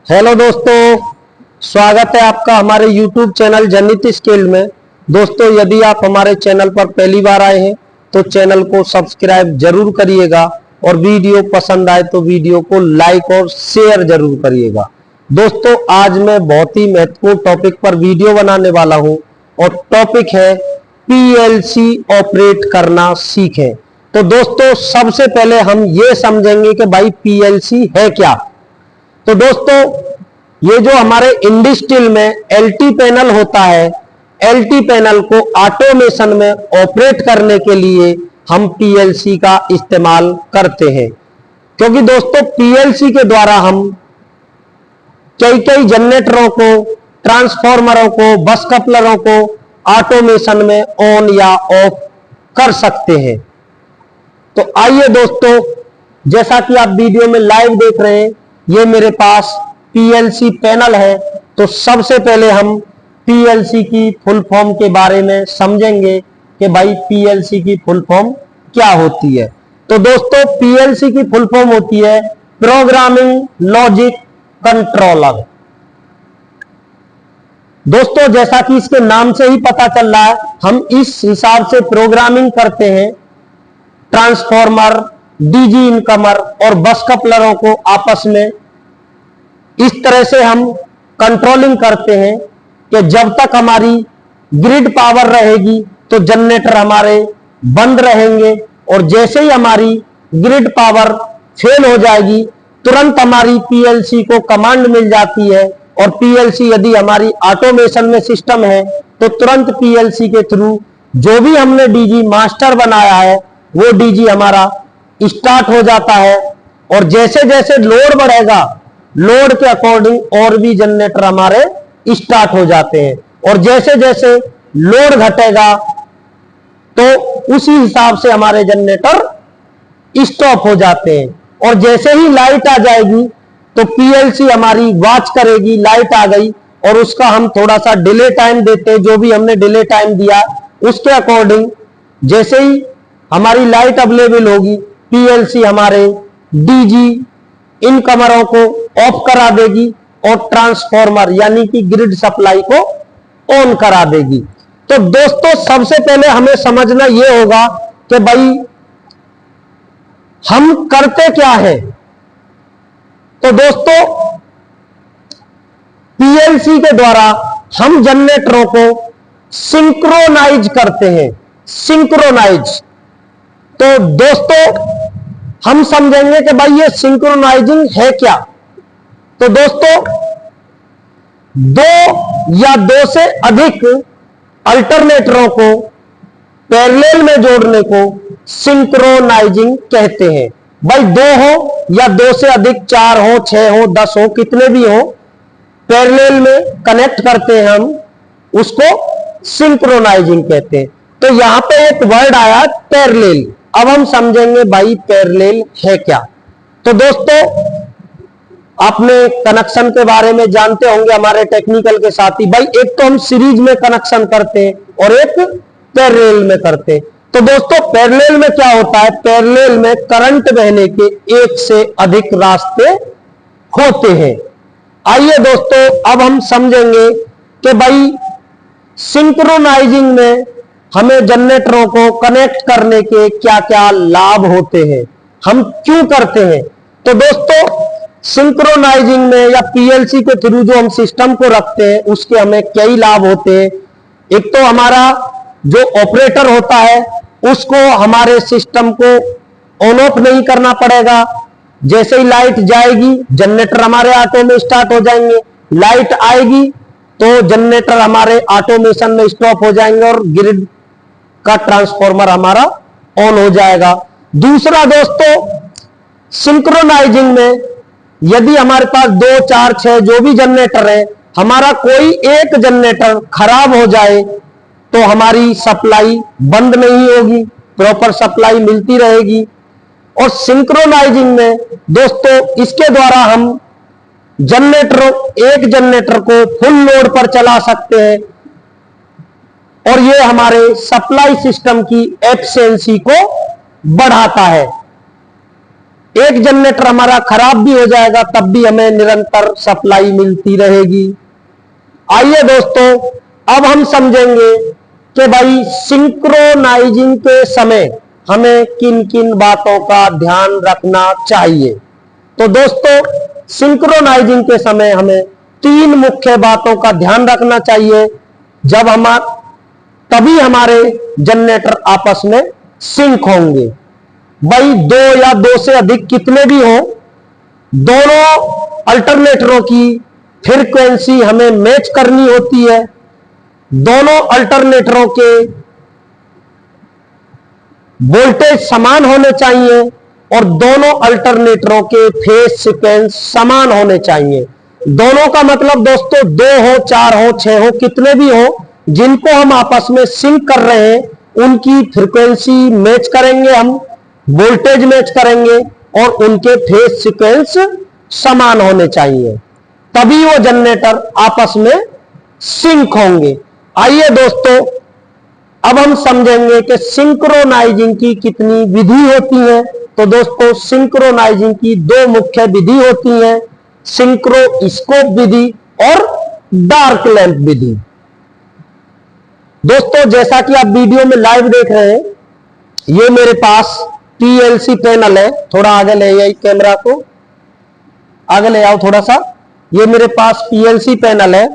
Hello दोस्तों, स्वागत है आपका हमारे YouTube चैनल जनित स्किल में। दोस्तों, यदि आप हमारे चैनल पर पहली बार आए हैं तो चैनल को सब्सक्राइब जरूर करिएगा और वीडियो पसंद आए तो वीडियो को लाइक और शेयर जरूर करिएगा। दोस्तों, आज मैं बहुत ही महत्वपूर्ण टॉपिक पर वीडियो बनाने वाला हूं और टॉपिक है पीएलसी ऑपरेट करना सीखें। तो दोस्तों, सबसे पहले हम ये समझेंगे कि भाई पीएलसी है क्या। तो दोस्तों, ये जो हमारे इंडस्ट्रियल में एलटी पैनल होता है, एलटी पैनल को ऑटोमेशन में ऑपरेट करने के लिए हम पीएलसी का इस्तेमाल करते हैं, क्योंकि दोस्तों पीएलसी के द्वारा हम कई कई जनरेटरों को, ट्रांसफॉर्मरों को, बस कपलरों को ऑटोमेशन में ऑन या ऑफ कर सकते हैं। तो आइए दोस्तों, जैसा कि आप वीडियो में लाइव देख रहे हैं, ये मेरे पास पीएलसी पैनल है। तो सबसे पहले हम पीएलसी की फुल फॉर्म के बारे में समझेंगे कि भाई पीएलसी की फुल फॉर्म क्या होती है। तो दोस्तों, पीएलसी की फुल फॉर्म होती है प्रोग्रामिंग लॉजिक कंट्रोलर। दोस्तों, जैसा कि इसके नाम से ही पता चल रहा है, हम इस हिसाब से प्रोग्रामिंग करते हैं ट्रांसफॉर्मर, डीजी इनकमर और बस कपलरों को आपस में इस तरह से हम कंट्रोलिंग करते हैं कि जब तक हमारी ग्रिड पावर रहेगी तो जनरेटर हमारे बंद रहेंगे, और जैसे ही हमारी ग्रिड पावर फेल हो जाएगी तुरंत हमारी पीएलसी को कमांड मिल जाती है, और पीएलसी यदि हमारी ऑटोमेशन में सिस्टम है तो तुरंत पीएलसी के थ्रू जो भी हमने डीजी मास्टर बनाया है वो डीजी हमारा स्टार्ट हो जाता है। और जैसे जैसे लोड बढ़ेगा, लोड के अकॉर्डिंग और भी जनरेटर हमारे स्टार्ट हो जाते हैं, और जैसे जैसे लोड घटेगा तो उसी हिसाब से हमारे जनरेटर स्टॉप हो जाते हैं। और जैसे ही लाइट आ जाएगी तो पीएलसी हमारी वॉच करेगी, लाइट आ गई, और उसका हम थोड़ा सा डिले टाइम देते हैं। जो भी हमने डिले टाइम दिया उसके अकॉर्डिंग जैसे ही हमारी लाइट अवेलेबल होगी, पीएलसी हमारे डीजी इनकमरों को ऑफ करा देगी और ट्रांसफॉर्मर यानी कि ग्रिड सप्लाई को ऑन करा देगी। तो दोस्तों, सबसे पहले हमें समझना यह होगा कि भाई हम करते क्या है। तो दोस्तों, पीएलसी के द्वारा हम जनरेटरों को सिंक्रोनाइज करते हैं। सिंक्रोनाइज, तो दोस्तों हम समझेंगे कि भाई ये सिंक्रोनाइजिंग है क्या। तो दोस्तों, दो या दो से अधिक अल्टरनेटरों को पैरेलल में जोड़ने को सिंक्रोनाइजिंग कहते हैं। भाई दो हो या दो से अधिक, 4 हो, 6 हो, 10 हो, कितने भी हो, पैरेलल में कनेक्ट करते हैं हम, उसको सिंक्रोनाइजिंग कहते हैं। तो यहां पे एक वर्ड आया पैरेलल। अब हम समझेंगे भाई पैरेलल है क्या। तो दोस्तों, आपने कनेक्शन के बारे में जानते होंगे हमारे टेक्निकल के साथी। भाई एक तो हम सीरीज में कनेक्शन करते हैं और एक पैरेलल में करते हैं। तो दोस्तों, पैरेलल में क्या होता है, पैरेलल में करंट बहने के एक से अधिक रास्ते होते हैं। आइए दोस्तों, अब हम समझेंगे कि भाई सिंक्रोनाइजिंग में हमें जनरेटरों को कनेक्ट करने के क्या क्या लाभ होते हैं, हम क्यों करते हैं। तो दोस्तों, सिंक्रोनाइजिंग में या पीएलसी के थ्रू जो हम सिस्टम को रखते हैं उसके हमें कई लाभ होते हैं। एक तो हमारा जो ऑपरेटर होता है उसको हमारे सिस्टम को ऑन ऑफ नहीं करना पड़ेगा। जैसे ही लाइट जाएगी जनरेटर हमारे ऑटो में स्टार्ट हो जाएंगे, लाइट आएगी तो जनरेटर हमारे ऑटोमेशन में स्टॉप हो जाएंगे और ग्रिड का ट्रांसफॉर्मर हमारा ऑन हो जाएगा। दूसरा दोस्तों, सिंक्रोनाइजिंग में यदि हमारे पास 2, 4, 6 जो भी जनरेटर है, हमारा कोई एक जनरेटर खराब हो जाए तो हमारी सप्लाई बंद नहीं होगी, प्रॉपर सप्लाई मिलती रहेगी। और सिंक्रोनाइजिंग में दोस्तों, इसके द्वारा हम एक जनरेटर को फुल लोड पर चला सकते हैं, और ये हमारे सप्लाई सिस्टम की एफिशिएंसी को बढ़ाता है। एक जनरेटर हमारा खराब भी हो जाएगा तब भी हमें निरंतर सप्लाई मिलती रहेगी। आइए दोस्तों, अब हम समझेंगे कि भाई सिंक्रोनाइजिंग के समय हमें किन किन बातों का ध्यान रखना चाहिए। तो दोस्तों, सिंक्रोनाइजिंग के समय हमें तीन मुख्य बातों का ध्यान रखना चाहिए जब तभी हमारे जनरेटर आपस में सिंक होंगे। भाई दो या दो से अधिक कितने भी हो, दोनों अल्टरनेटरों की फ्रीक्वेंसी हमें मैच करनी होती है। दोनों अल्टरनेटरों के वोल्टेज समान होने चाहिए और दोनों अल्टरनेटरों के फेज सीक्वेंस समान होने चाहिए। दोनों का मतलब दोस्तों, दो हो, चार हो, छह हो, कितने भी हो, जिनको हम आपस में सिंक कर रहे हैं उनकी फ्रीक्वेंसी मैच करेंगे, हम वोल्टेज मैच करेंगे और उनके फेज सीक्वेंस समान होने चाहिए, तभी वो जनरेटर आपस में सिंक होंगे। आइए दोस्तों, अब हम समझेंगे कि सिंक्रोनाइजिंग की कितनी विधि होती है। तो दोस्तों, सिंक्रोनाइजिंग की दो मुख्य विधि होती है, सिंक्रोस्कोप विधि और डार्क लैंप विधि। दोस्तों, जैसा कि आप वीडियो में लाइव देख रहे हैं, ये मेरे पास पीएलसी पैनल है। थोड़ा आगे ले आइए, कैमरा को आगे ले आओ थोड़ा सा। ये मेरे पास पीएलसी पैनल है,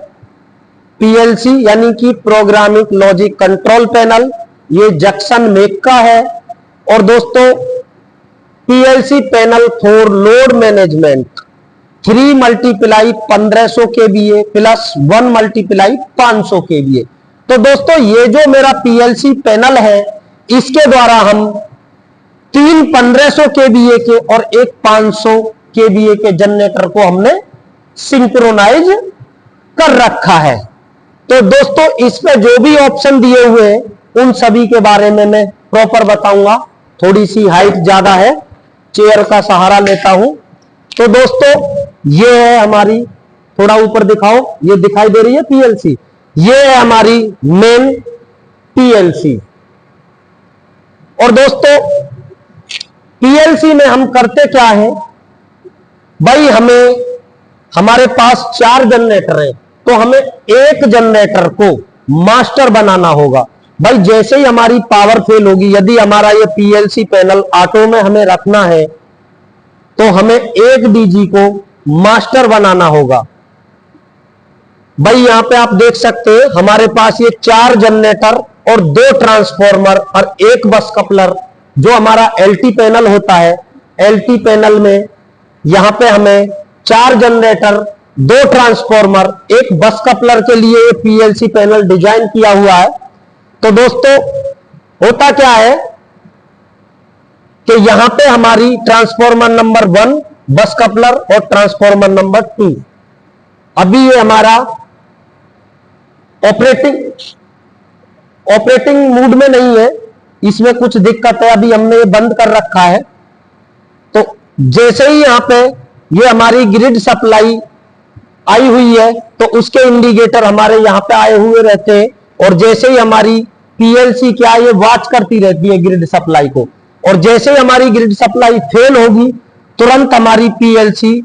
पीएलसी यानी कि प्रोग्रामिंग लॉजिक कंट्रोल पैनल। ये जंक्शन मेक का है। और दोस्तों, PLC panel for load management 3 multiply 1500 KVA plus 1 multiply 500 KVA. तो दोस्तों, ये जो मेरा पीएलसी पैनल है, इसके द्वारा हम 3 1500 केवीए के और एक 500 केवीए के जनरेटर को हमने सिंक्रोनाइज कर रखा है। तो दोस्तों, इस पे जो भी ऑप्शन दिए हुए हैं उन सभी के बारे में मैं प्रॉपर बताऊंगा। थोड़ी सी हाइट ज्यादा है, चेयर का सहारा लेता हूं। तो दोस्तों, ये है हमारी, थोड़ा ऊपर दिखाओ, ये दिखाई दे रही है पीएलसी, ये है हमारी मेन पीएलसी। और दोस्तों, पीएलसी में हम करते क्या है भाई, हमारे पास 4 जनरेटर है, तो हमें एक जनरेटर को मास्टर बनाना होगा। भाई जैसे ही हमारी पावर फेल होगी, यदि हमारा ये पीएलसी पैनल ऑटो में हमें रखना है, तो हमें एक डीजी को मास्टर बनाना होगा। भाई यहां पे आप देख सकते हैं, हमारे पास ये 4 जनरेटर और 2 ट्रांसफॉर्मर और एक बस कपलर, जो हमारा एलटी पैनल होता है। एलटी पैनल में यहां पे हमें 4 जनरेटर, 2 ट्रांसफॉर्मर, एक बस कपलर के लिए ये पीएलसी पैनल डिजाइन किया हुआ है। तो दोस्तों, होता क्या है कि यहां पे हमारी ट्रांसफॉर्मर नंबर 1 बस कपलर और ट्रांसफॉर्मर नंबर 2, अभी ये हमारा ऑपरेटिंग मूड में नहीं है, इसमें कुछ दिक्कत है, अभी हमने ये बंद कर रखा है। तो जैसे ही यहां पे ये हमारी ग्रिड सप्लाई आई हुई है, तो उसके इंडिकेटर हमारे यहां पे आए हुए रहते हैं। और जैसे ही हमारी पीएलसी क्या ये वॉच करती रहती है ग्रिड सप्लाई को, और जैसे ही हमारी ग्रिड सप्लाई फेल होगी, तुरंत हमारी पीएलसी,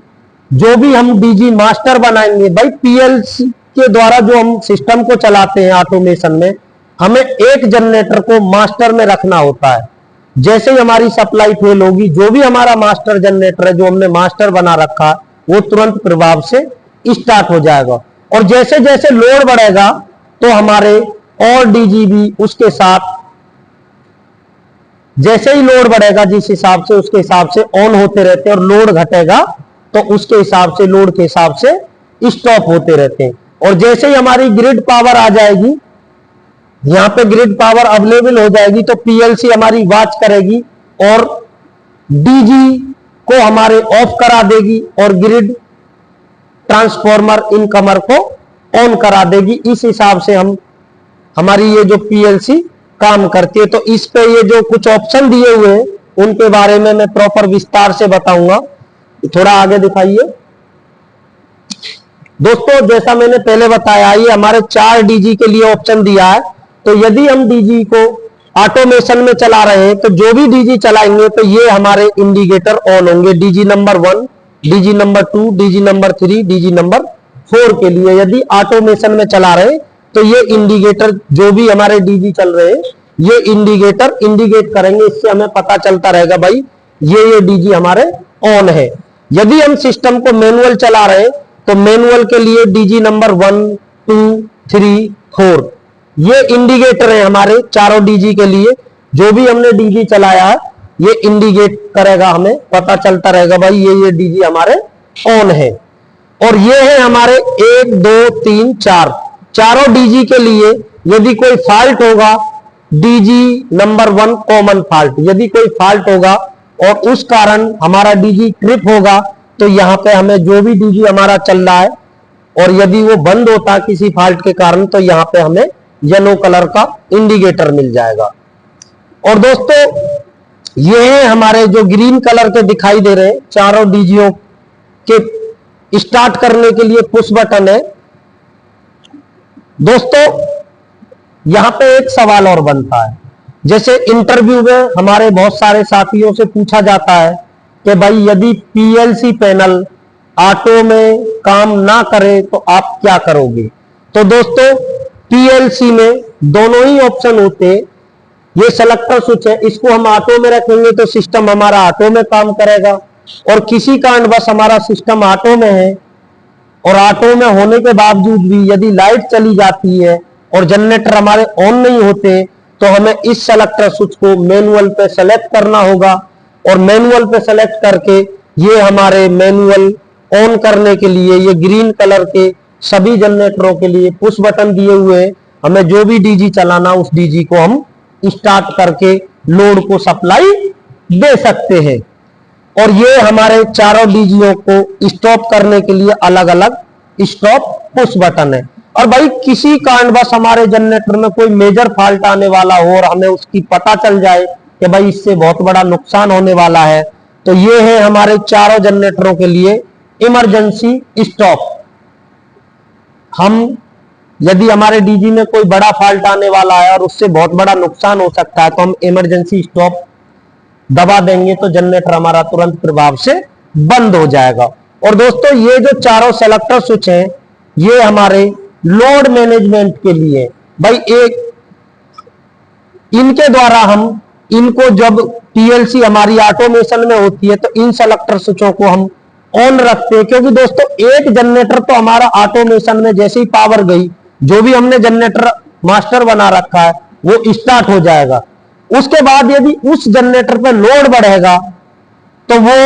जो भी हम डीजी मास्टर बनाएंगे, भाई पीएलसी के द्वारा जो हम सिस्टम को चलाते हैं ऑटोमेशन में, हमें एक जनरेटर को मास्टर में रखना होता है। जैसे ही हमारी सप्लाई फेल होगी, जो भी हमारा मास्टर जनरेटर है, जो हमने मास्टर बना रखा, वो तुरंत प्रभाव से स्टार्ट हो जाएगा। और जैसे जैसे लोड बढ़ेगा, तो हमारे और डीजी भी उसके साथ, जैसे ही लोड बढ़ेगा जिस हिसाब से, उसके हिसाब से ऑन होते रहते हैं, और लोड घटेगा तो उसके हिसाब से, लोड के हिसाब से स्टॉप होते रहते हैं। और जैसे ही हमारी ग्रिड पावर आ जाएगी, यहां पे ग्रिड पावर अवेलेबल हो जाएगी, तो पीएलसी हमारी वॉच करेगी और डीजी को हमारे ऑफ करा देगी और ग्रिड ट्रांसफॉर्मर इनकमर को ऑन करा देगी। इस हिसाब से हमारी ये जो पीएलसी काम करती है। तो इस पे ये जो कुछ ऑप्शन दिए हुए हैं, उनके बारे में मैं प्रॉपर विस्तार से बताऊंगा। थोड़ा आगे दिखाइए दोस्तों। जैसा मैंने पहले बताया, ये हमारे 4 डीजी के लिए ऑप्शन दिया है। तो यदि हम डीजी को ऑटोमेशन में चला रहे हैं तो जो भी डीजी चलाएंगे तो ये हमारे इंडिकेटर ऑन होंगे, DG number 1, DG number 2, DG number 3, DG number 4 के लिए। यदि ऑटोमेशन में चला रहे तो ये इंडिकेटर जो भी हमारे डीजी चल रहे हैं ये इंडिकेटर इंडिकेट करेंगे, इससे हमें पता चलता रहेगा भाई ये डीजी हमारे ऑन है। यदि हम सिस्टम को मैनुअल चला रहे तो मैनुअल के लिए डीजी नंबर 1, 2, 3, 4 ये इंडिकेटर है हमारे चारों डीजी के लिए। जो भी हमने डीजी चलाया है ये इंडिकेट करेगा, हमें पता चलता रहेगा भाई ये डीजी हमारे ऑन है। और ये है हमारे 1, 2, 3, 4 चारों डीजी के लिए। यदि कोई फॉल्ट होगा, डीजी नंबर 1 कॉमन फॉल्ट, यदि कोई फॉल्ट होगा और उस कारण हमारा डीजी ट्रिप होगा तो यहां पे हमें जो भी डीजी हमारा चल रहा है और यदि वो बंद होता किसी फॉल्ट के कारण तो यहां पे हमें येलो कलर का इंडिकेटर मिल जाएगा। और दोस्तों ये है हमारे जो ग्रीन कलर के दिखाई दे रहे हैं चारों डीजीओ के स्टार्ट करने के लिए पुश बटन है। दोस्तों यहां पे एक सवाल और बनता है, जैसे इंटरव्यू में हमारे बहुत सारे साथियों से पूछा जाता है कि भाई यदि पीएलसी पैनल ऑटो में काम ना करे तो आप क्या करोगे। तो दोस्तों पीएलसी में दोनों ही ऑप्शन होते हैं। ये सेलेक्टर स्विच है, इसको हम ऑटो में रखेंगे तो सिस्टम हमारा ऑटो में काम करेगा, और किसी कारणवश हमारा सिस्टम ऑटो में है और ऑटो में होने के बावजूद भी यदि लाइट चली जाती है और जनरेटर हमारे ऑन नहीं होते तो हमें इस सेलेक्टर स्विच को मैनुअल पे सेलेक्ट करना होगा। और मैनुअल पे सेलेक्ट करके ये हमारे मैनुअल ऑन करने के लिए ये ग्रीन कलर के सभी जनरेटरों के लिए पुश बटन दिए हुए हैं। हमें जो भी डीजी चलाना उस डीजी को हम स्टार्ट करके लोड को सप्लाई दे सकते हैं। और ये हमारे चारों डीजीओ को स्टॉप करने के लिए अलग अलग स्टॉप पुश बटन है। और भाई किसी कारणवश हमारे जनरेटर में कोई मेजर फॉल्ट आने वाला हो और हमें उसकी पता चल जाए कि भाई इससे बहुत बड़ा नुकसान होने वाला है तो ये है हमारे चारों जनरेटरों के लिए इमरजेंसी स्टॉप। हम यदि हमारे डीजी में कोई बड़ा फॉल्ट आने वाला है और उससे बहुत बड़ा नुकसान हो सकता है तो हम इमरजेंसी स्टॉप दबा देंगे तो जनरेटर हमारा तुरंत प्रभाव से बंद हो जाएगा। और दोस्तों ये जो चारों सेलेक्टर स्विच हैं ये हमारे लोड मैनेजमेंट के लिए भाई एक इनके द्वारा हम इनको जब पीएलसी हमारी ऑटोमेशन में होती है तो इन सेलेक्टर स्विचों को हम ऑन रखते हैं, क्योंकि दोस्तों एक जनरेटर तो हमारा ऑटोमेशन में जैसे ही पावर गई जो भी हमने जनरेटर मास्टर बना रखा है वो स्टार्ट हो जाएगा। उसके बाद यदि उस जनरेटर पर लोड बढ़ेगा तो वो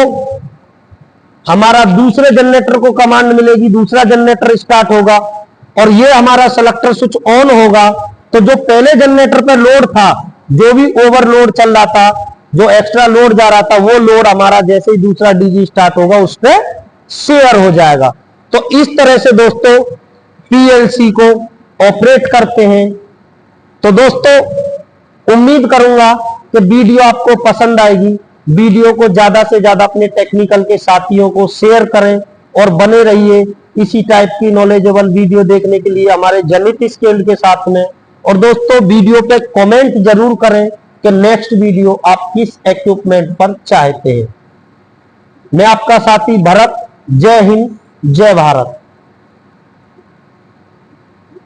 हमारा दूसरे जनरेटर को कमांड मिलेगी, दूसरा जनरेटर स्टार्ट होगा और ये हमारा सेलेक्टर स्विच ऑन होगा तो जो पहले जनरेटर पर लोड था, जो भी ओवरलोड चल रहा था, जो एक्स्ट्रा लोड जा रहा था, वो लोड हमारा जैसे ही दूसरा डीजी स्टार्ट होगा उस पर शेयर हो जाएगा। तो इस तरह से दोस्तों पीएलसी को ऑपरेट करते हैं। तो दोस्तों उम्मीद करूंगा कि वीडियो आपको पसंद आएगी। वीडियो को ज्यादा से ज्यादा अपने टेक्निकल के साथियों को शेयर करें और बने रहिए इसी टाइप की नॉलेजेबल वीडियो देखने के लिए हमारे जनित स्किल्ड के साथ में। और दोस्तों वीडियो पे कमेंट जरूर करें कि नेक्स्ट वीडियो आप किस इक्विपमेंट पर चाहते हैं। मैं आपका साथी भरत। जय हिंद, जय भारत।